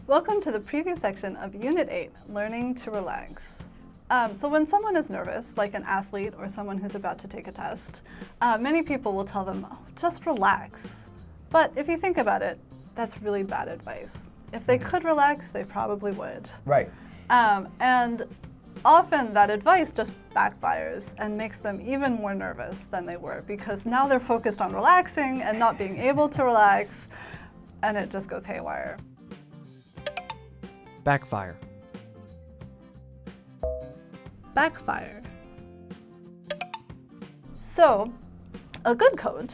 Welcome to the preview section of Unit 8, Learning to Relax. So when someone is nervous, like an athlete or someone who's about to take a test, many people will tell them, just relax. But if you think about it, that's really bad advice. If they could relax, they probably would. Right. And often that advice just backfires and makes them even more nervous than they were, because now they're focused on relaxing and not being able to relax, and it just goes haywire. Backfire. Backfire. So, a good coach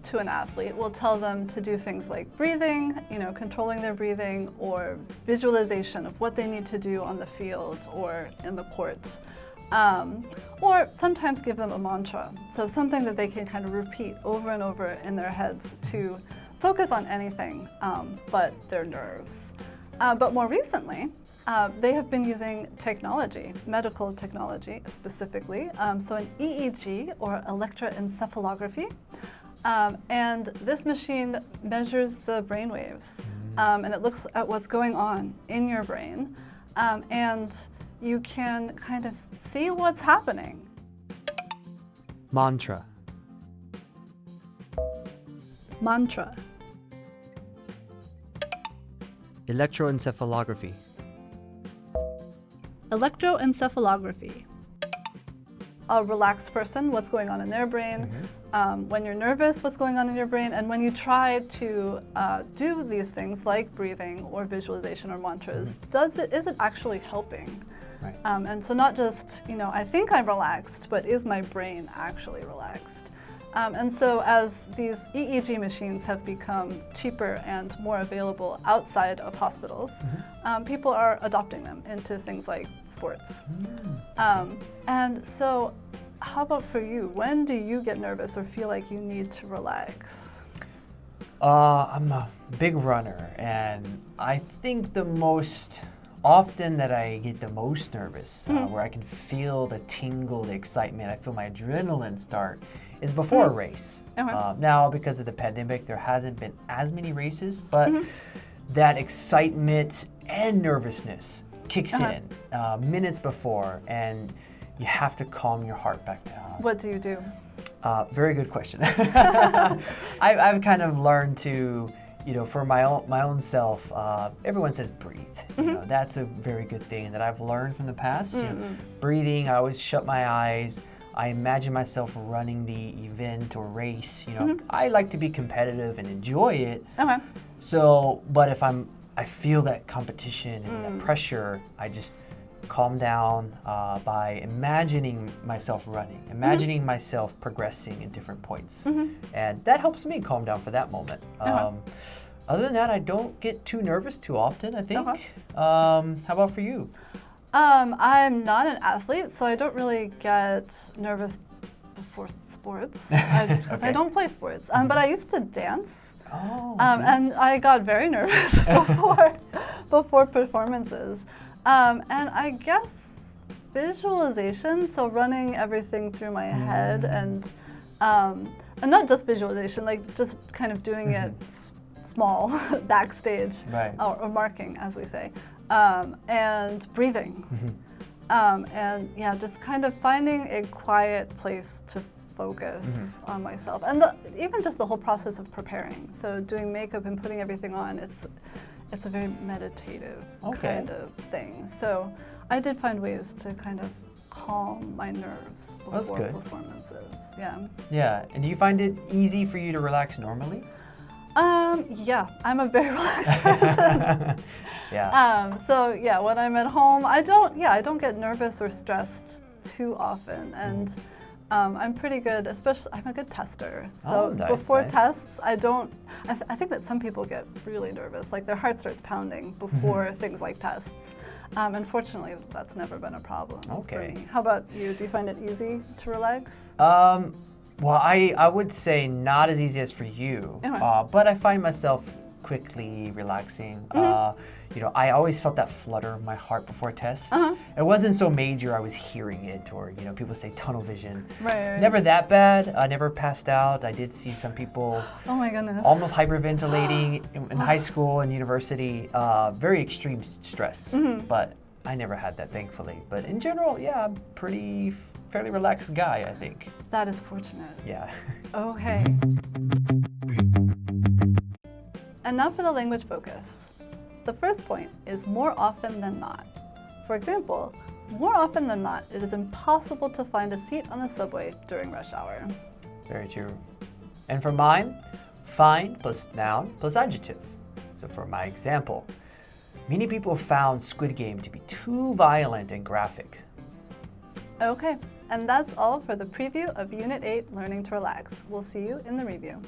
to an athlete will tell them to do things like breathing, controlling their breathing, or visualization of what they need to do on the field or in the court. Or sometimes give them a mantra, so something that they can kind of repeat over and over in their heads to focus on anything but their nerves. But more recently, they have been using technology, medical technology specifically, so an EEG or electroencephalography, and this machine measures the brain waves, and it looks at what's going on in your brain, and you can kind of see what's happening. Mantra. Mantra. Electroencephalography. Electroencephalography. A relaxed person, what's going on in their brain. When you're nervous, what's going on in your brain. And when you try to do these things like breathing or visualization or mantras, is it actually helping? Right. And so not just, I think I'm relaxed, but is my brain actually relaxed? And so as these EEG machines have become cheaper and more available outside of hospitals, people are adopting them into things like sports. And so how about for you? When do you get nervous or feel like you need to relax? I'm a big runner, and I think the most often that I get the most nervous, where I can feel the tingle, the excitement, I feel my adrenaline start, is before a race. Now, because of the pandemic, there hasn't been as many races, but that excitement and nervousness kicks in minutes before, and you have to calm your heart back down. What do you do? Very good question. I've kind of learned to, for my own self, everyone says breathe. That's a very good thing that I've learned from the past. Breathing, I always shut my eyes. I imagine myself running the event or race. I like to be competitive and enjoy it. So, but if I feel that competition and that pressure, I just calm down by imagining myself running, imagining myself progressing in different points, and that helps me calm down for that moment. Other than that, I don't get too nervous too often, I think. How about for you? I'm not an athlete, so I don't really get nervous before sports, because I don't play sports. But I used to dance, and I got very nervous before performances. And I guess visualization, so running everything through my head, and not just visualization, like just kind of doing it small, backstage, or marking, as we say. And breathing, and just kind of finding a quiet place to focus on myself, and even just the whole process of preparing. So doing makeup and putting everything on, it's a very meditative kind of thing. So I did find ways to kind of calm my nerves before performances. Yeah, and do you find it easy for you to relax normally? Yeah, I'm a very relaxed person. So when I'm at home, I don't get nervous or stressed too often, and I'm pretty good, especially I'm a good tester. So before tests, I think that some people get really nervous, like their heart starts pounding before things like tests. Unfortunately, that's never been a problem for me. How about you? Do you find it easy to relax? Well, I would say not as easy as for you, but I find myself quickly, relaxing. You know, I always felt that flutter of my heart before a test. It wasn't so major I was hearing it, or, you know, people say tunnel vision. Right. Never that bad. I never passed out. I did see some people Oh my goodness. almost hyperventilating in high school and university. Very extreme stress, but I never had that, thankfully. But in general, yeah, I'm fairly relaxed guy, I think. That is fortunate. Yeah. Okay. And now for the language focus. The first point is more often than not. For example, more often than not, it is impossible to find a seat on the subway during rush hour. Very true. And for mine, find plus noun plus adjective. So for my example, many people found Squid Game to be too violent and graphic. Okay, and that's all for the preview of Unit 8, Learning to Relax. We'll see you in the review.